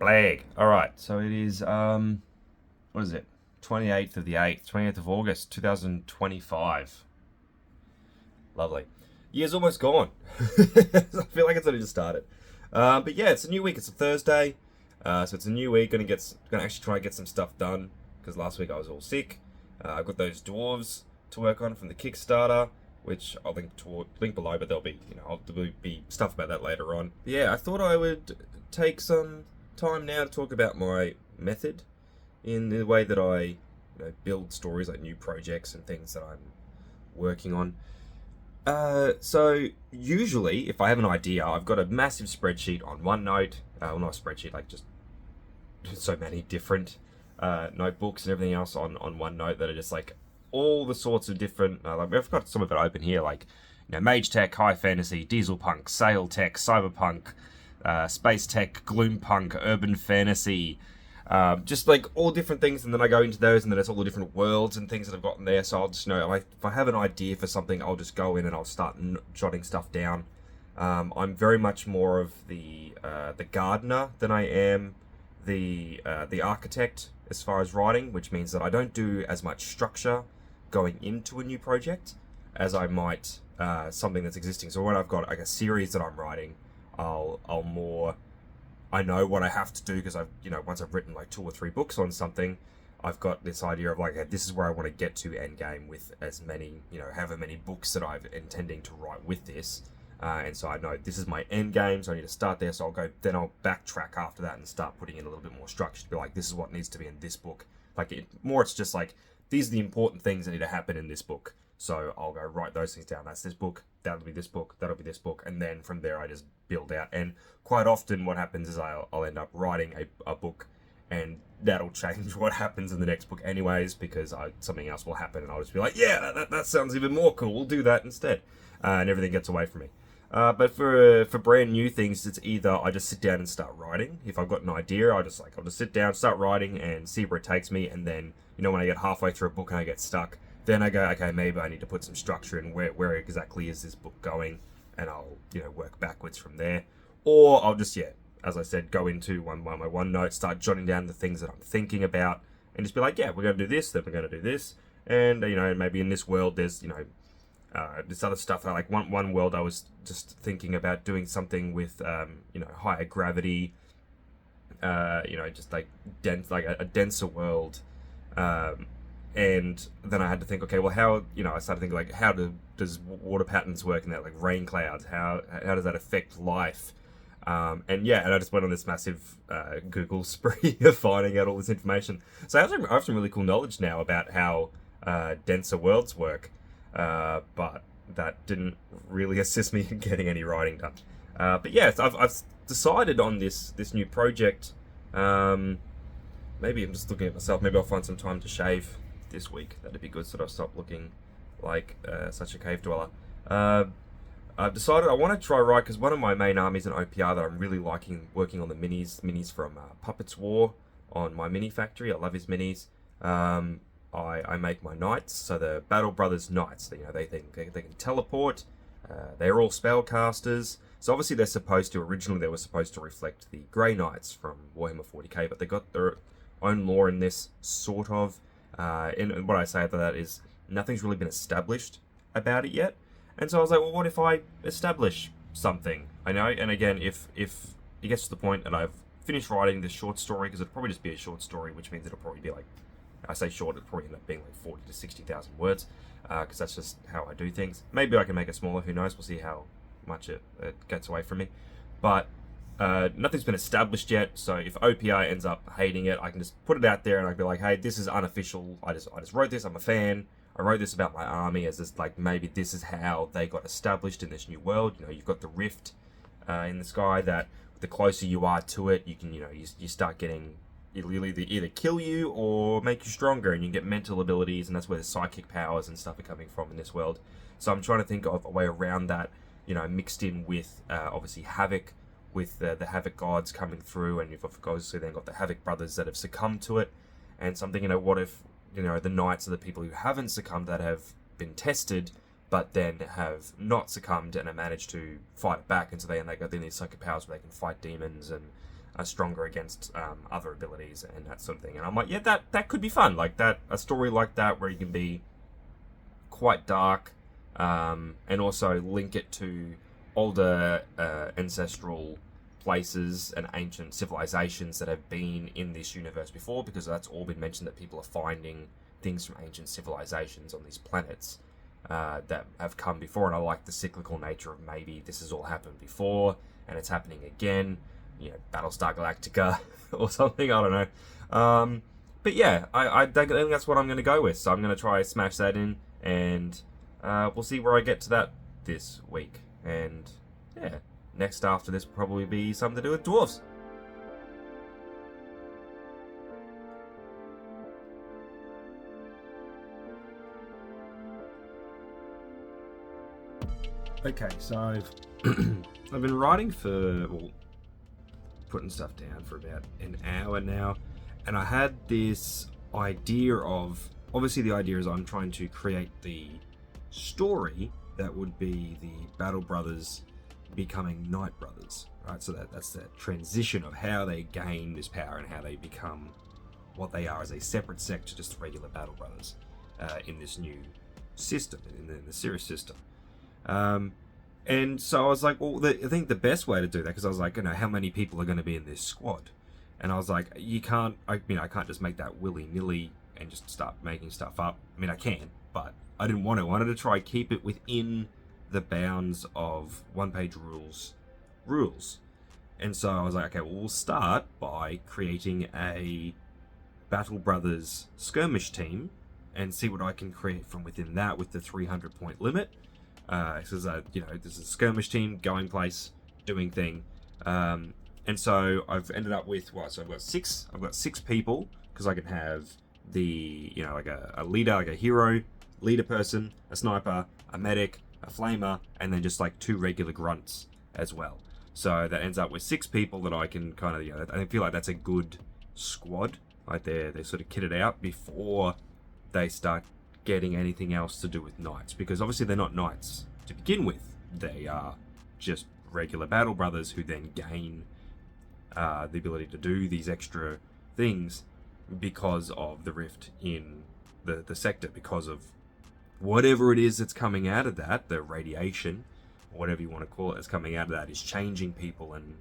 Blag. Alright, so it is, what is it? 28th of the 8th, 28th of August, 2025. Lovely. Year's almost gone. I feel like it's only just started. But yeah, it's a new week. It's a Thursday. So it's a new week. Gonna actually try and get some stuff done because last week I was all sick. I've got those dwarves to work on from the Kickstarter, which I'll link below. But there'll be stuff about that later on. But yeah, I thought I would take some time now to talk about my method in the way that I build stories, like new projects and things that I'm working on. So usually, if I have an idea, I've got a massive spreadsheet on OneNote. Well, not a spreadsheet, like just so many different notebooks and everything else on OneNote that are just like all the sorts of different. Like I've got some of it open here, like Mage Tech, High Fantasy, Diesel Punk, Sail Tech, Cyberpunk, Space Tech, Gloom Punk, Urban Fantasy. Just like all different things, and then I go into those, and then it's all the different worlds and things that I've got in there. So I'll just if I have an idea for something, I'll just go in and I'll start jotting stuff down. I'm very much more of the gardener than I am the architect as far as writing, which means that I don't do as much structure going into a new project as I might something that's existing. So when I've got like a series that I'm writing, I'll more. I know what I have to do because once I've written like 2 or 3 books on something, I've got this idea of like, okay, this is where I want to get to end game with as many, however many books that I'm intending to write with this. And so I know this is my end game, so I need to start there. So I'll backtrack after that and start putting in a little bit more structure to be like, this is what needs to be in this book. It's just like, these are the important things that need to happen in this book. So I'll go write those things down. That's this book, that'll be this book, that'll be this book. And then from there, I just build out. And quite often what happens is I'll end up writing a book, and that'll change what happens in the next book anyways, because something else will happen, and I'll just be like, yeah, that sounds even more cool. We'll do that instead. And everything gets away from me. But for brand new things, it's either I just sit down and start writing. If I've got an idea, I'll just sit down, start writing, and see where it takes me. And then when I get halfway through a book and I get stuck, then I go, okay, maybe I need to put some structure in where exactly is this book going, and I'll work backwards from there. Or I'll just as I said, go into my OneNote, start jotting down the things that I'm thinking about, and just be like, yeah, we're going to do this, then we're going to do this, and maybe in this world there's this other stuff. Like one world I was just thinking about doing something with higher gravity, just like dense, like a denser world. And then I had to think, okay, well, how, I started thinking, like, how does water patterns work in that, like rain clouds? How does that affect life? And I just went on this massive Google spree of finding out all this information. So I have some really cool knowledge now about how denser worlds work, but that didn't really assist me in getting any writing done. But yeah, so I've decided on this new project. Maybe I'm just looking at myself. Maybe I'll find some time to shave this week. That'd be good, so that I'll stop looking like such a cave dweller. I've decided I want to try write, because one of my main armies in OPR that I'm really liking working on the minis from Puppets War on my mini factory. I love his minis. I make my knights, so the Battle Brothers knights. They can teleport. They're all spellcasters. So obviously originally they were supposed to reflect the Grey Knights from Warhammer 40k, but they got their own lore in this, sort of. And what I say about that is nothing's really been established about it yet. And so I was like, well, what if I establish something? I know, and again, if it gets to the point that I've finished writing this short story, because it'll probably just be a short story, which means it'll probably be like, I say short, it'll probably end up being like 40 to 60,000 words, because that's just how I do things. Maybe I can make it smaller, who knows, we'll see how much it gets away from me. But nothing's been established yet, so if OPR ends up hating it, I can just put it out there and I can be like, hey, this is unofficial. I just wrote this. I'm a fan. I wrote this about my army as this, like, maybe this is how they got established in this new world. You've got the rift in the sky that the closer you are to it, you can, you start getting, it'll either kill you or make you stronger, and you get mental abilities, and that's where the psychic powers and stuff are coming from in this world. So I'm trying to think of a way around that, mixed in with obviously Havoc, with the Havoc gods coming through, and you've obviously then got the Havoc brothers that have succumbed to it. And something, what if, the knights are the people who haven't succumbed, that have been tested, but then have not succumbed and have managed to fight it back, and so they got these psychic powers where they can fight demons and are stronger against other abilities and that sort of thing. And I'm like, yeah, that could be fun. Like that, a story like that where you can be quite dark, and also link it to older ancestral places and ancient civilizations that have been in this universe before, because that's all been mentioned, that people are finding things from ancient civilizations on these planets that have come before. And I like the cyclical nature of maybe this has all happened before and it's happening again, you know, Battlestar Galactica or something, I don't know. But yeah, I think that's what I'm going to go with, so I'm going to try smash that in, and we'll see where I get to that this week. And yeah, next after this will probably be something to do with dwarves. Okay, so I've I've been writing for, well, putting stuff down for about an hour now, and I had this idea of, obviously the idea is I'm trying to create the story that would be the Battle Brothers becoming Night Brothers, right? So that's the transition of how they gain this power and how they become what they are as a separate sect to just regular Battle Brothers in this new system, in the Sirius system. And so I was like, well, I think the best way to do that, because I was like, you know, how many people are going to be in this squad? And I was like, I can't just make that willy-nilly and just start making stuff up. I mean, I can, but I didn't want to. I wanted to try keep it within the bounds of one-page rules. And so I was like, okay, well, we'll start by creating a Battle Brothers skirmish team and see what I can create from within that with the 300-point limit. So you know, this is a skirmish team, going place, doing thing. And so I've ended up with so I've got six people, because I can have the, you know, like a leader, like a hero leader person, a sniper, a medic, a flamer, and then just like 2 regular grunts as well. So that ends up with 6 people that I can kind of, you know, I feel like that's a good squad. Like they're sort of kitted out before they start getting anything else to do with knights, because obviously they're not knights to begin with. They are just regular Battle Brothers who then gain the ability to do these extra things because of the rift in the sector, because of whatever it is that's coming out of that, the radiation, or whatever you want to call it, that's coming out of that is changing people and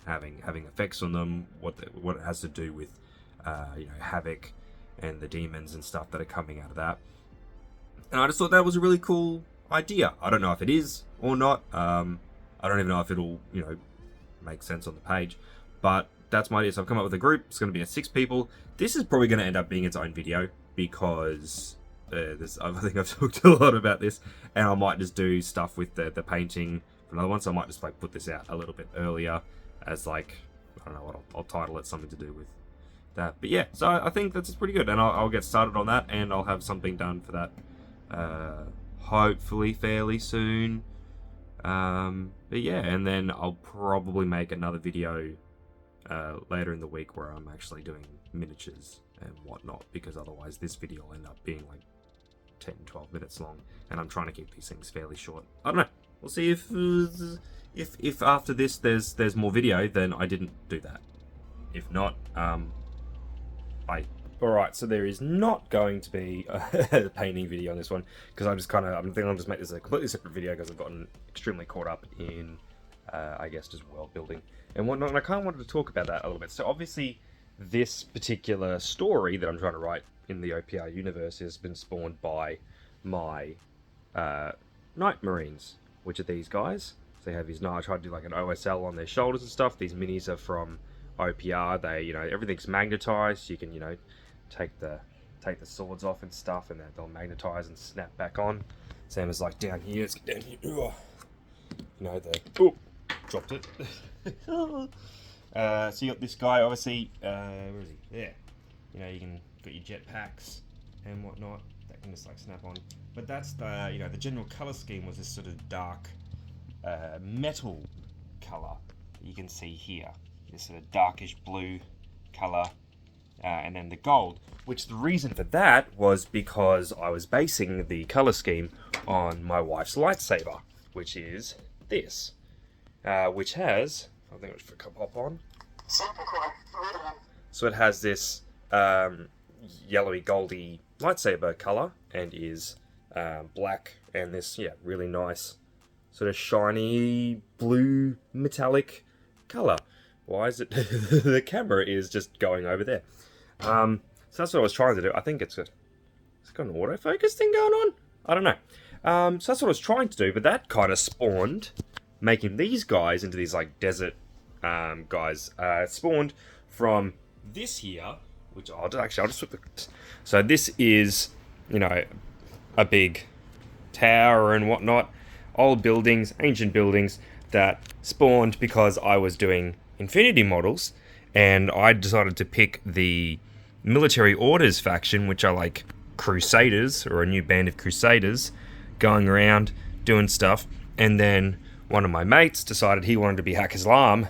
having effects on them. What it has to do with you know, havoc and the demons and stuff that are coming out of that. And I just thought that was a really cool idea. I don't know if it is or not. I don't even know if it'll, you know, make sense on the page. But that's my idea. So I've come up with a group. It's going to be 6 people. This is probably going to end up being its own video, because I think I've talked a lot about this. And I might just do stuff with the painting for another one. So I might just like put this out a little bit earlier as like, I don't know what I'll title it, something to do with that. But yeah, so I think that's pretty good. And I'll get started on that, and I'll have something done for that hopefully fairly soon. But yeah, and then I'll probably make another video later in the week where I'm actually doing miniatures and whatnot, because otherwise this video will end up being like 10-12 minutes long, and I'm trying to keep these things fairly short. I don't know, we'll see if after this there's more video, then I didn't do that. If not, Alright, so there is not going to be a painting video on this one, because I'm thinking I'll just make this a completely separate video, because I've gotten extremely caught up in, I guess, just world building and whatnot, and I kind of wanted to talk about that a little bit. So obviously, this particular story that I'm trying to write in the OPR universe has been spawned by my Night Marines, which are these guys. So they have these, I tried to do like an OSL on their shoulders and stuff. These minis are from OPR. They, you know, everything's magnetized. You can, you know, take the swords off and stuff, and they'll magnetize and snap back on. Same as like down here. Let's get down here. You know, dropped it. So you got this guy, obviously. Where is he? There. You know, you can got your jetpacks and whatnot that can just like snap on. But that's the, you know, the general color scheme was this sort of dark metal color that you can see here. This sort of darkish blue color. And then the gold, which the reason for that was because I was basing the color scheme on my wife's lightsaber, which is this, which has, I think it should pop on, So it has this yellowy, goldy lightsaber color and is black and this, yeah, really nice sort of shiny blue metallic color. Why is it? The camera is just going over there. So that's what I was trying to do. I think it's got an autofocus thing going on. I don't know. So that's what I was trying to do, but that kind of spawned making these guys into these like desert guys. Spawned from this here, which I'll just flip the. So this is, you know, a big tower and whatnot, old buildings, ancient buildings that spawned because I was doing Infinity models, and I decided to pick the Military Orders faction, which are like Crusaders, or a new band of Crusaders, going around doing stuff. And then one of my mates decided he wanted to be Haq Islam,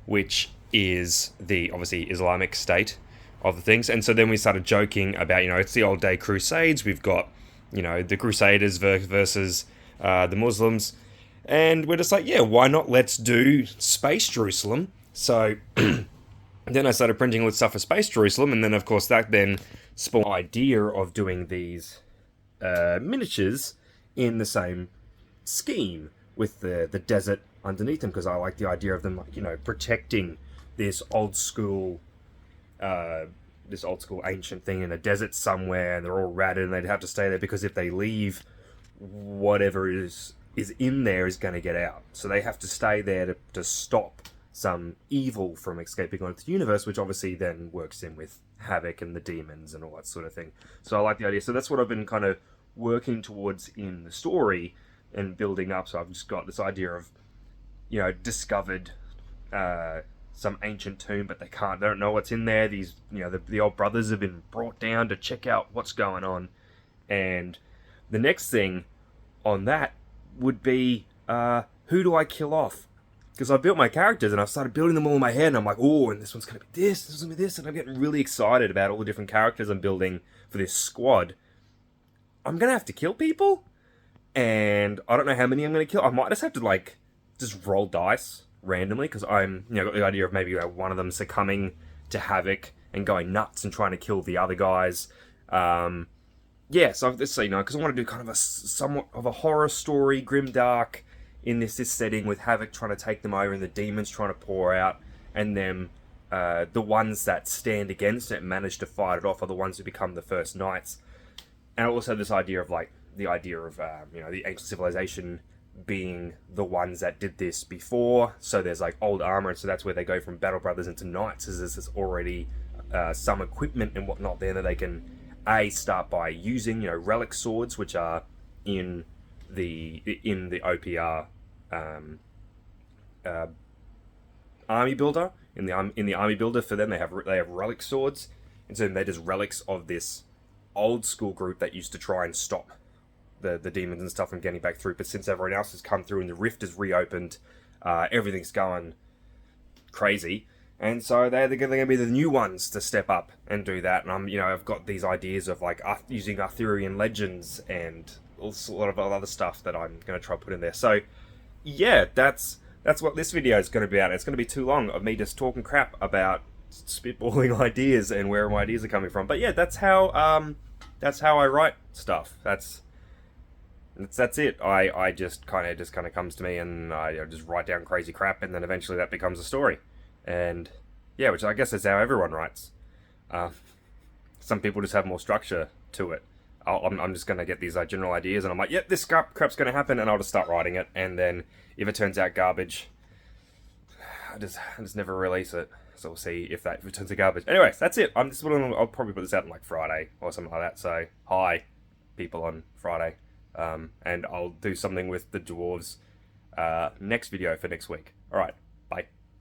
which is the, obviously, Islamic state of the things. And so then we started joking about, you know, it's the old day Crusades. We've got, you know, the Crusaders versus the Muslims. And we're just like, yeah, why not? Let's do Space Jerusalem. So then I started printing all this stuff for Space Jerusalem. And then, of course, that then spawned the idea of doing these miniatures in the same scheme with the desert underneath them, because I like the idea of them, like, you know, protecting this old school ancient thing in a desert somewhere, and they're all ratted and they'd have to stay there because if they leave, whatever is in there is going to get out. So they have to stay there to stop some evil from escaping onto the universe, which obviously then works in with Havoc and the demons and all that sort of thing. So I like the idea. So that's what I've been kind of working towards in the story and building up. So I've just got this idea of, you know, discovered some ancient tomb, but they don't know what's in there. These, you know, the old brothers have been brought down to check out what's going on. And the next thing on that would be, who do I kill off? Because I've built my characters and I've started building them all in my head, and I'm like, oh, and this one's going to be this one's going to be this, and I'm getting really excited about all the different characters I'm building for this squad. I'm going to have to kill people, and I don't know how many I'm going to kill. I might just have to, like, just roll dice randomly, because I'm, you know, got the idea of maybe one of them succumbing to Havoc and going nuts and trying to kill the other guys. Yeah, so this, you know, because I want to do kind of a somewhat of a horror story, grimdark, in this setting with Havoc trying to take them over and the demons trying to pour out, and then the ones that stand against it and manage to fight it off are the ones who become the first knights. And I also have this idea of, like, the idea of, you know, the ancient civilization being the ones that did this before. So there's, like, old armor, and so that's where they go from Battle Brothers into knights, is there's already some equipment and whatnot there that they can, start by using, you know, relic swords, which are in the OPR army builder. In the army builder, for them, they have relic swords, and so they're just relics of this old school group that used to try and stop the demons and stuff from getting back through. But since everyone else has come through and the rift is reopened, everything's going crazy. And so they're going to be the new ones to step up and do that. And I've got these ideas of, like, using Arthurian legends and a lot of other stuff that I'm going to try to put in there. So yeah, that's what this video is going to be about. It's going to be too long of me just talking crap about spitballing ideas and where my ideas are coming from. But yeah, that's how I write stuff. That's it. I just kind of comes to me, and I just write down crazy crap, and then eventually that becomes a story. And yeah, which I guess is how everyone writes. Some people just have more structure to it. I'm just going to get these general ideas, and I'm like, yep, this crap's going to happen, and I'll just start writing it. And then if it turns out garbage, I just never release it. So we'll see if it turns out garbage. Anyways, that's it. I'll probably put this out on, like, Friday or something like that. So hi, people, on Friday. And I'll do something with the dwarves next video for next week. All right, bye.